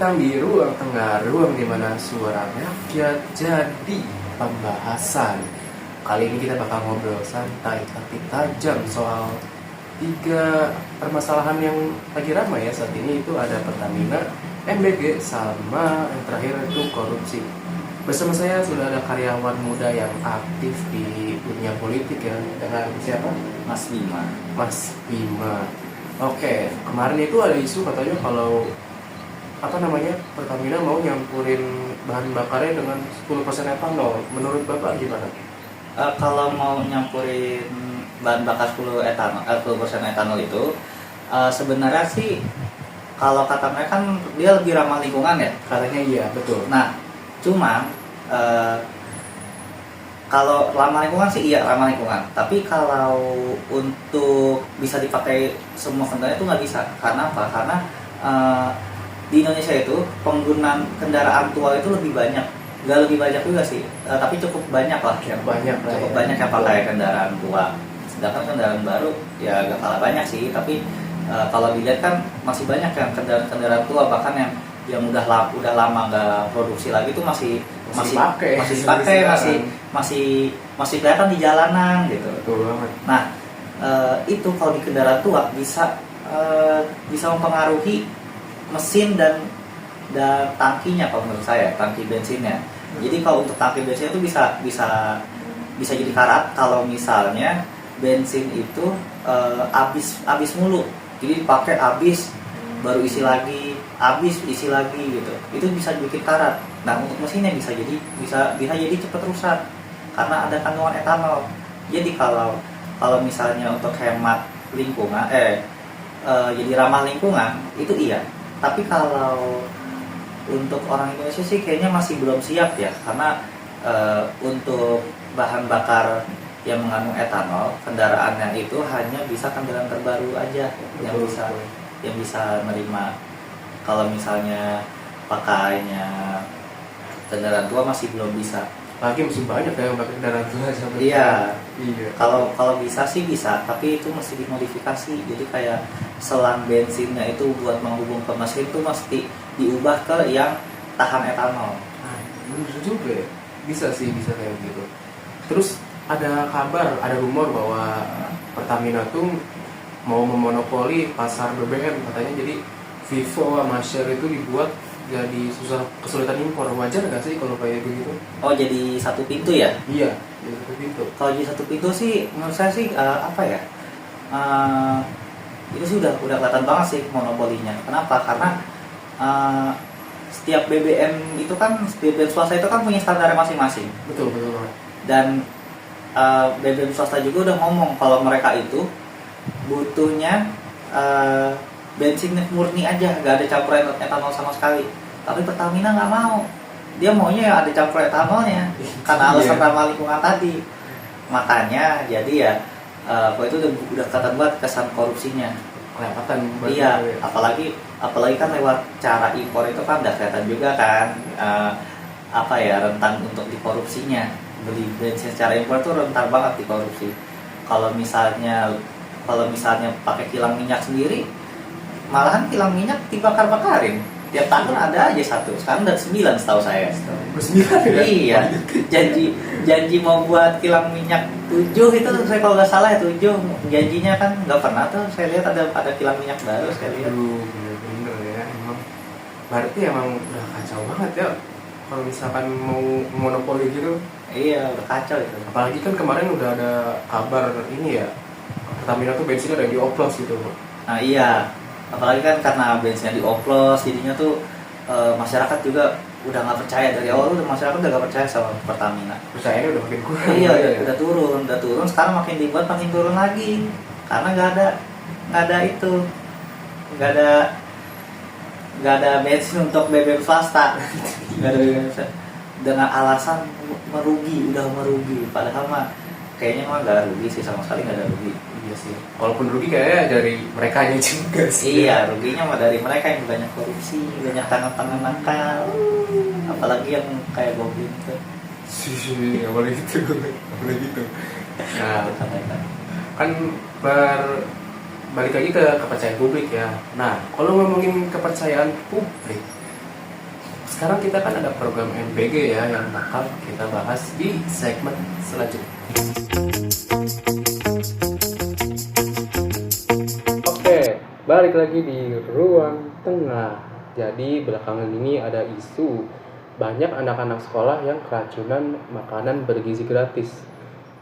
datang di ruang tengah, ruang di mana suara rakyat jadi pembahasan. Kali ini kita bakal ngobrol santai tapi tajam soal 3 permasalahan yang lagi ramai ya saat ini. Itu ada Pertamina, MBG, sama yang terakhir itu korupsi. Bersama saya sudah ada karyawan muda yang aktif di dunia politik ya, dengan siapa? Mas Bima. Mas Bima. Oke, kemarin itu ada isu katanya kalau Pertamina mau nyampurin bahan bakarnya dengan 10% etanol. Menurut Bapak gimana? Kalau mau nyampurin bahan bakar 10% etanol itu sebenarnya sih kalau kata mereka kan dia lebih ramah lingkungan ya. Katanya iya, betul. Nah, cuma kalau ramah lingkungan sih iya ramah lingkungan. Tapi kalau untuk bisa dipakai semua kendaraan itu nggak bisa. Karena apa? Karena di Indonesia itu penggunaan kendaraan tua itu lebih banyak. Nggak lebih banyak juga sih, tapi cukup banyak lah. Cukup banyak yang pakai kendaraan tua. Sedangkan kendaraan baru ya nggak kalah banyak sih. Tapi kalau dilihat kan masih banyak yang kendaraan tua, bahkan yang udah lama nggak produksi lagi itu masih dipakai, masih kelihatan di jalanan gitu. Betul banget. Nah, itu kalau di kendaraan tua bisa mempengaruhi mesin dan tangkinya kalau menurut saya, tangki bensinnya. Jadi kalau untuk tangki bensin itu bisa jadi karat kalau misalnya bensin itu habis mulu. Jadi dipakai habis baru isi lagi, habis isi lagi gitu. Itu bisa bikin karat. Nah, untuk mesinnya bisa jadi cepat rusak karena ada kandungan etanol. Jadi kalau misalnya untuk hemat lingkungan jadi ramah lingkungan itu iya. Tapi kalau untuk orang Indonesia sih kayaknya masih belum siap ya, karena untuk bahan bakar yang mengandung etanol, kendaraannya itu hanya bisa kendaraan terbaru aja yang bisa menerima. Kalau misalnya pakainya kendaraan tua masih belum bisa. Lagi masih banyak ya yang pakai kendaraan tua sampai. Iya. Iya. Kalau bisa sih bisa, tapi itu mesti dimodifikasi. Jadi kayak selang bensinnya itu buat menghubung ke mesin itu mesti diubah ke yang tahan etanol. Nah, bener juga ya. Bisa kayak gitu. Terus ada kabar, ada rumor bahwa Pertamina tuh mau memonopoli pasar BBM katanya. Jadi Vivo sama Share itu dibuat jadi kesulitan impor. Wajar nggak sih kalau kayak begitu? Oh, jadi satu pintu ya? Iya, jadi satu pintu. Kalau jadi satu pintu sih menurut saya sih itu sih udah kelihatan banget sih monopolinya. Kenapa? Karena setiap BBM itu kan, BBM swasta itu kan punya standar masing-masing. Betul banget. Dan BBM swasta juga udah ngomong kalau mereka itu butuhnya bensin murni aja, nggak ada campuran etanol sama sekali. Tapi Pertamina nggak mau, dia maunya ya ada campur etanolnya karena alasan ramah lingkungan tadi. Makanya jadi ya kalau itu udah kelihatan banget kesan korupsinya. Kelihatan. Iya, apalagi kan lewat cara impor itu kan udah kelihatan juga kan rentan untuk dikorupsinya. Beli bensin secara impor tuh rentan banget dikorupsi. Kalau misalnya pakai kilang minyak sendiri, malahan kilang minyak dibakar-bakarin. Tiap tahun ada aja satu. Sekarang udah 9 setahu saya. 9 ya? Iya. Janji mau buat kilang minyak 7 itu saya kalau nggak salah ya 7. Janjinya kan nggak pernah tuh. Saya lihat ada kilang minyak baru saya lihat. Bener ya. Emang berarti emang udah kacau banget ya kalau misalkan mau monopoli gitu. Iya, udah kacau itu. Apalagi kan kemarin udah ada kabar ini ya, Pertamina tuh bensinnya udah dioplos gitu. Nah iya, apalagi kan karena bensinnya dioplos, jadinya tuh masyarakat juga udah nggak percaya. Dari awal masyarakat udah nggak percaya sama Pertamina. Percayanya udah makin kurang. Iya, udah turun. Sekarang makin dibuat makin turun lagi, karena nggak ada bensin untuk BBM swasta. Nggak ada BBM swasta. Dengan alasan udah merugi. Padahal mah kayaknya mah nggak rugi sih, sama sekali nggak ada rugi. Iya sih. Walaupun rugi kayaknya dari mereka aja juga sih. Iya, ruginya mah dari mereka yang banyak korupsi, banyak tangan-tangan nakal. Apalagi yang kayak Goblin tuh. Nggak boleh gitu. Nah, kan balik lagi ke kepercayaan publik ya. Nah, kalau ngomongin kepercayaan publik, sekarang kita kan ada program MBG ya yang bakal kita bahas di segmen selanjutnya. Oke, balik lagi di ruang tengah. Jadi belakangan ini ada isu banyak anak-anak sekolah yang keracunan makanan bergizi gratis.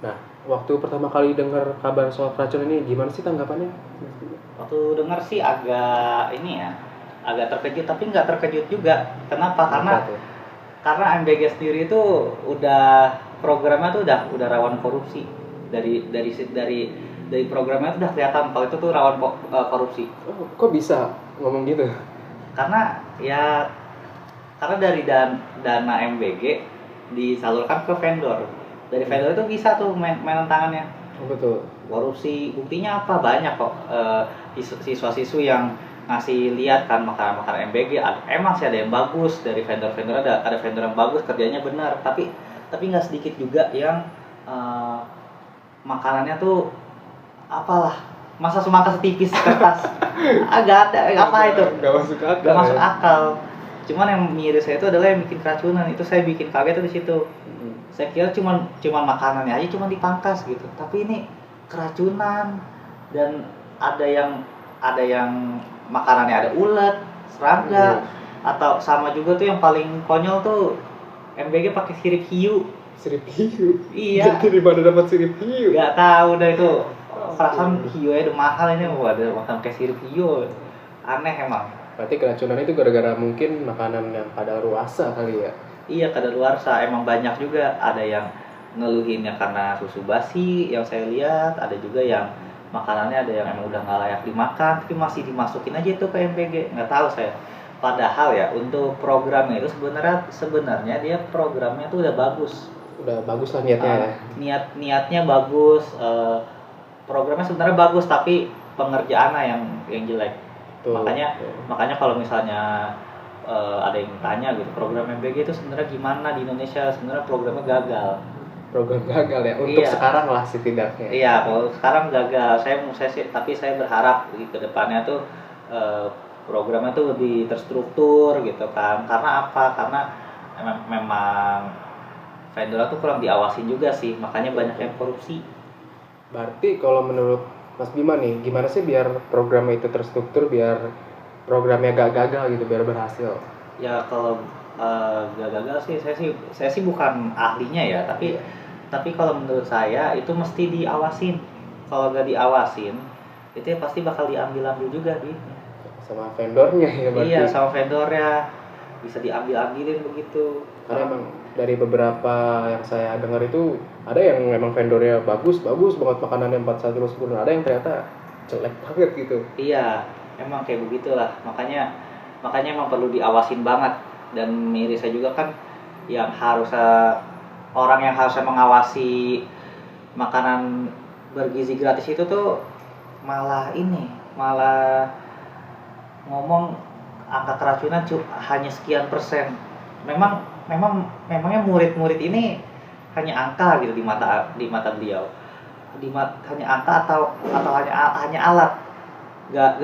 Nah, waktu pertama kali dengar kabar soal keracunan ini, gimana sih tanggapannya? Waktu dengar sih agak ini ya, agak terkejut, tapi nggak terkejut juga. Kenapa? Karena MBG sendiri itu udah programnya tuh udah rawan korupsi. Dari programnya tuh udah kelihatan kalau itu tuh rawan korupsi. Oh, kok bisa ngomong gitu? Karena dari dana MBG disalurkan ke vendor. Dari vendor itu bisa tuh mainan tangannya. Oh, betul. Korupsi, buktinya apa? Banyak kok siswa-siswi yang ngasih lihat kan makanan MBG. Emang sih ada yang bagus dari vendor-vendor, ada vendor yang bagus kerjanya benar, tapi nggak sedikit juga yang makanannya tuh apalah, masa semangka setipis kertas. Agak ada apa itu? Gak masuk akal. Gak masuk akal. Cuman yang miris saya itu adalah yang bikin keracunan. Itu saya bikin kaget tuh di situ. Saya kira cuman makanannya aja cuma dipangkas gitu. Tapi ini keracunan, dan ada yang makanannya ada ulet, serangga, atau sama juga tuh yang paling konyol tuh MBG pakai sirip hiu. Sirip hiu? Iya. Dari mana dapat sirip hiu? Gak tahu dah itu. Perasaan hiu aja udah mahal ini, ada makan kayak sirip hiu. Aneh emang. Berarti keracunan itu gara-gara mungkin makanan yang kadaluarsa kali ya? Iya, kadaluarsa. Emang banyak juga, ada yang ngeluhinnya karena susu basi yang saya lihat, ada juga yang makanannya ada yang emang udah nggak layak dimakan tapi masih dimasukin aja itu ke MPG. Nggak tahu saya. Padahal ya untuk programnya itu sebenarnya dia programnya tuh udah bagus. Udah bagus lah niatnya ya. Niatnya bagus, programnya sebenarnya bagus, tapi pengerjaannya yang jelek. Tuh, makanya kalau misalnya ada yang tanya gitu, program MBG itu sebenarnya gimana di Indonesia, sebenarnya programnya gagal. Program gagal ya untuk sekarang lah setidaknya. Iya, kalau sekarang gagal. Tapi saya berharap di kedepannya tuh programnya tuh lebih terstruktur gitu kan. Karena apa? Karena memang vendor tuh kurang diawasin juga sih, makanya banyak yang korupsi. Berarti kalau menurut Mas Bima nih, gimana sih biar programnya itu terstruktur, biar programnya gak gagal gitu, biar berhasil? Ya kalau gak gagal sih, saya sih bukan ahlinya ya, tapi kalau menurut saya itu mesti diawasin. Kalau gak diawasin, itu ya pasti bakal diambil juga duitnya. Sama vendornya ya berarti? Iya, sama vendornya. Bisa diambilin begitu. Karena emang dari beberapa yang saya dengar itu, ada yang memang vendornya bagus banget makanannya 41/10. Ada yang ternyata jelek banget gitu. Iya, emang kayak begitulah. Makanya emang perlu diawasin banget. Dan mirisnya juga kan yang orang yang harusnya mengawasi makanan bergizi gratis itu tuh malah ngomong angka keracunan hanya sekian persen. Memangnya murid-murid ini hanya angka gitu di mata beliau. Hanya angka atau hanya alat. Gak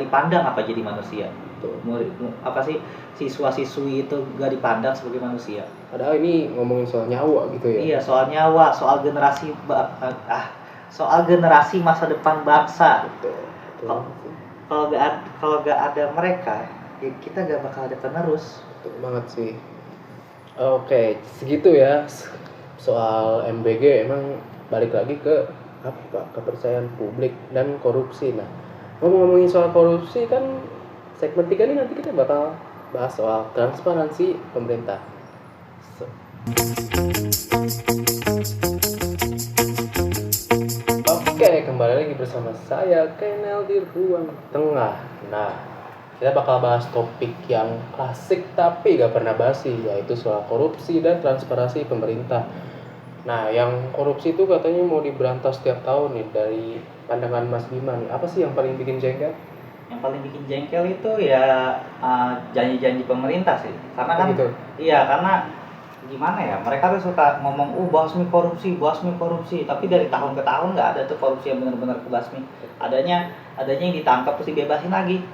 dipandang apa jadi manusia. Murid apa sih, siswa-siswi itu gak dipandang sebagai manusia. Padahal ini ngomongin soal nyawa gitu ya. Iya, soal nyawa, soal generasi masa depan bangsa. Kalau gak ada mereka, ya kita gak bakal ada penerus. Betul banget sih. Oke, segitu ya soal MBG. Emang balik lagi ke kepercayaan publik dan korupsi. Nah, ngomongin soal korupsi kan, segmen 3 ini nanti kita bakal bahas soal transparansi pemerintah. Oke, kembali lagi bersama saya Kenel di ruang tengah. Nah, kita bakal bahas topik yang klasik tapi gak pernah basi, yaitu soal korupsi dan transparansi pemerintah. Nah, yang korupsi itu katanya mau diberantas setiap tahun nih. Dari pandangan Mas Bima nih, apa sih yang paling bikin jengkel? Yang paling bikin jengkel itu ya janji-janji pemerintah sih. Karena kan gitu. Iya, karena gimana ya, mereka tuh suka ngomong basmi korupsi, tapi dari tahun ke tahun nggak ada tuh korupsi yang benar-benar kebasmi. Adanya yang ditangkap terus dibebasin lagi.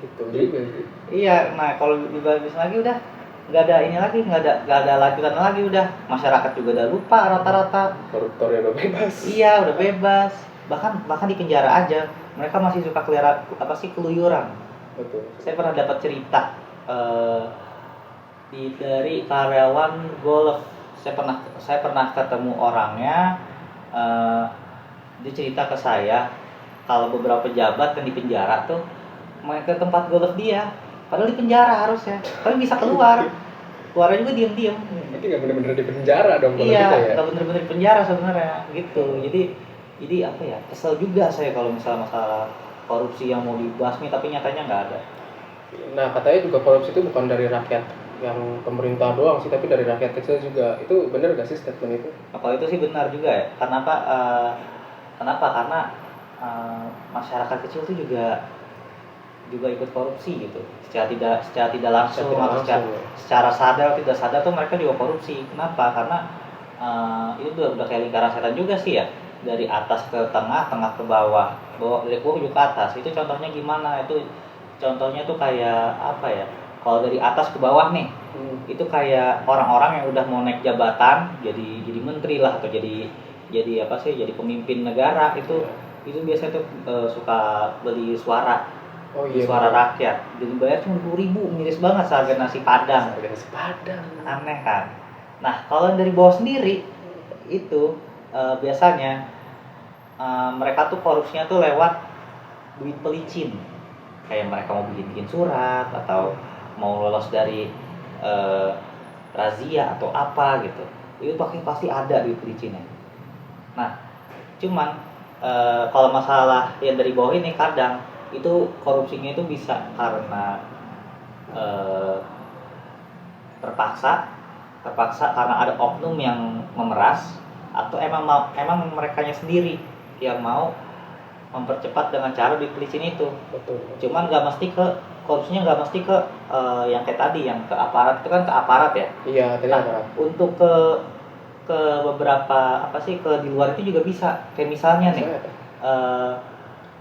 Gitu juga sih. Iya, nah kalau dibagusin lagi udah nggak ada ini lagi, nggak ada lanjutan lagi, udah masyarakat juga udah lupa rata-rata. Koruptornya udah bebas. Iya, udah bebas. Bahkan di penjara aja mereka masih suka keluyuran. Betul. Saya pernah dapat cerita dari karyawan golf. Saya pernah ketemu orangnya. Dia cerita ke saya kalau beberapa pejabat yang di penjara tuh main ke tempat golf dia, padahal di penjara harusnya, tapi bisa keluarnya juga diem-diem. Berarti nggak bener-bener di penjara dong kalau Iya, gitu ya. nggak bener-bener di penjara sebenarnya gitu. Jadi apa ya, kesel juga saya kalau misalnya masalah korupsi yang mau dibasmi tapi nyatanya nggak ada. Nah, katanya juga korupsi itu bukan dari rakyat yang pemerintah doang sih, tapi dari rakyat kecil juga. Itu bener gak sih statement itu? Nah, kalau itu sih benar juga ya. Kenapa? Karena masyarakat kecil itu juga ikut korupsi gitu. Secara tidak langsung atau secara sadar atau tidak sadar tuh mereka juga korupsi. Kenapa? Karena itu udah kayak lingkaran setan juga sih ya. Dari atas ke tengah, tengah ke bawah, dari bawah juga ke atas. Itu contohnya gimana? Itu contohnya tuh kayak apa ya? Kalau dari atas ke bawah nih, itu kayak orang-orang yang udah mau naik jabatan, jadi menteri lah atau jadi jadi pemimpin negara, itu biasanya tuh suka beli suara. Suara rakyat, dibayar cuma 10.000, miris banget seharga nasi padang. Aneh kan? Nah, kalau dari bawah sendiri itu biasanya mereka tuh korupsinya tuh lewat duit pelicin. Kayak mereka mau bikin surat atau mau lolos dari razia atau apa gitu. Itu pasti ada duit pelicinnya. Nah, cuman kalau masalah yang dari bawah ini kadang itu korupsinya itu bisa karena terpaksa karena ada oknum yang memeras, atau emang merekanya sendiri yang mau mempercepat dengan cara dipelicin itu. Betul. Cuman korupsinya nggak mesti ke yang kayak tadi, yang ke aparat. Itu kan ke aparat ya. Iya, tadi aparat. Untuk ke beberapa ke di luar itu juga bisa. Kayak misalnya nih,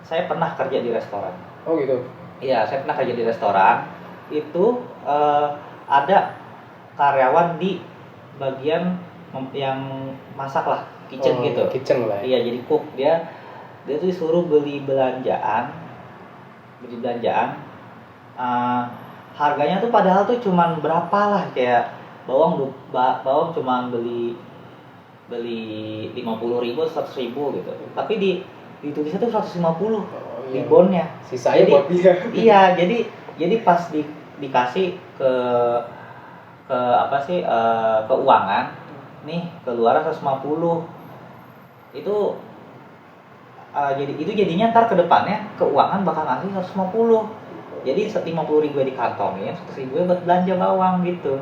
saya pernah kerja di restoran. Oh gitu. Iya, saya pernah kerja di restoran. Itu ada karyawan di bagian yang masak lah, kitchen gitu. Kitchen lah. Iya, jadi cook. Dia tuh disuruh beli belanjaan. Harganya tuh padahal tuh cuman berapa lah, kayak bawang cuman beli 50.000, 100.000 gitu. Tapi ditulisnya tuh 150 di bonnya. Sisanya buat dia. Iya, jadi pas dikasih ke keuangan nih, keluar 150. Itu jadinya ntar ke depannya keuangan bakal ngasih 150. Jadi 50.000 dikantongin, 100.000 buat belanja bawang gitu.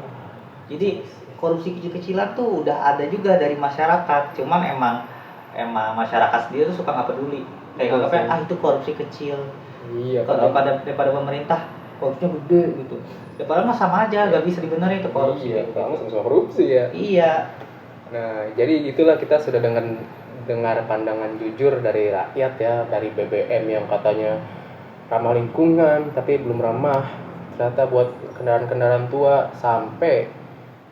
Jadi korupsi kecil-kecilan tuh udah ada juga dari masyarakat. Cuman emang masyarakat sendiri tuh suka nggak peduli. Kayak nganggapnya itu korupsi kecil. Iya. Daripada pemerintah korupsinya gede gitu. Ya padahal mah sama aja, nggak bisa dibenerin itu korupsi. Iya, kamu sama korupsi ya. Iya. Nah, jadi itulah kita sudah dengar pandangan jujur dari rakyat ya, dari BBM yang katanya ramah lingkungan tapi belum ramah ternyata buat kendaraan-kendaraan tua, sampai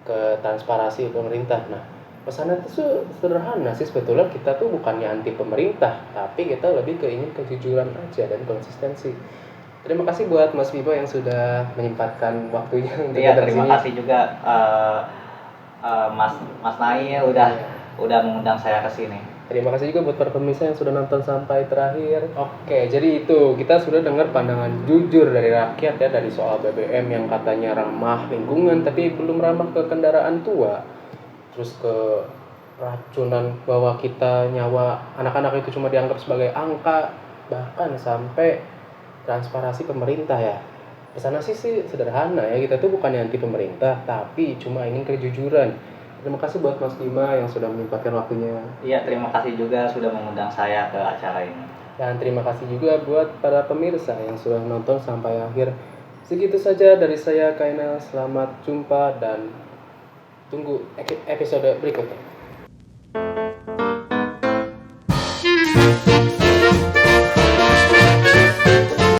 ke transparansi pemerintah. Nah, pesannya itu sederhana sih sebetulnya. Kita tuh bukannya anti pemerintah, tapi kita lebih ingin kejujuran aja dan konsistensi. Terima kasih buat Mas Bimo yang sudah menyempatkan waktunya untuk kita terima kasih juga Mas Nail udah mengundang saya ke sini. Terima kasih juga buat para pemirsa yang sudah nonton sampai terakhir. Oke, jadi itu kita sudah dengar pandangan jujur dari rakyat ya, dari soal BBM yang katanya ramah lingkungan tapi belum ramah ke kendaraan tua. Terus ke racunan bahwa nyawa anak-anak itu cuma dianggap sebagai angka, bahkan sampai transparansi pemerintah ya. Pesannya sih sederhana ya, kita tuh bukan anti pemerintah tapi cuma ingin kejujuran. Terima kasih buat Mas Bima yang sudah menyempatkan waktunya. Iya, terima kasih juga sudah mengundang saya ke acara ini. Dan terima kasih juga buat para pemirsa yang sudah nonton sampai akhir. Segitu saja dari saya, Kainal. Selamat jumpa dan tunggu episode berikutnya.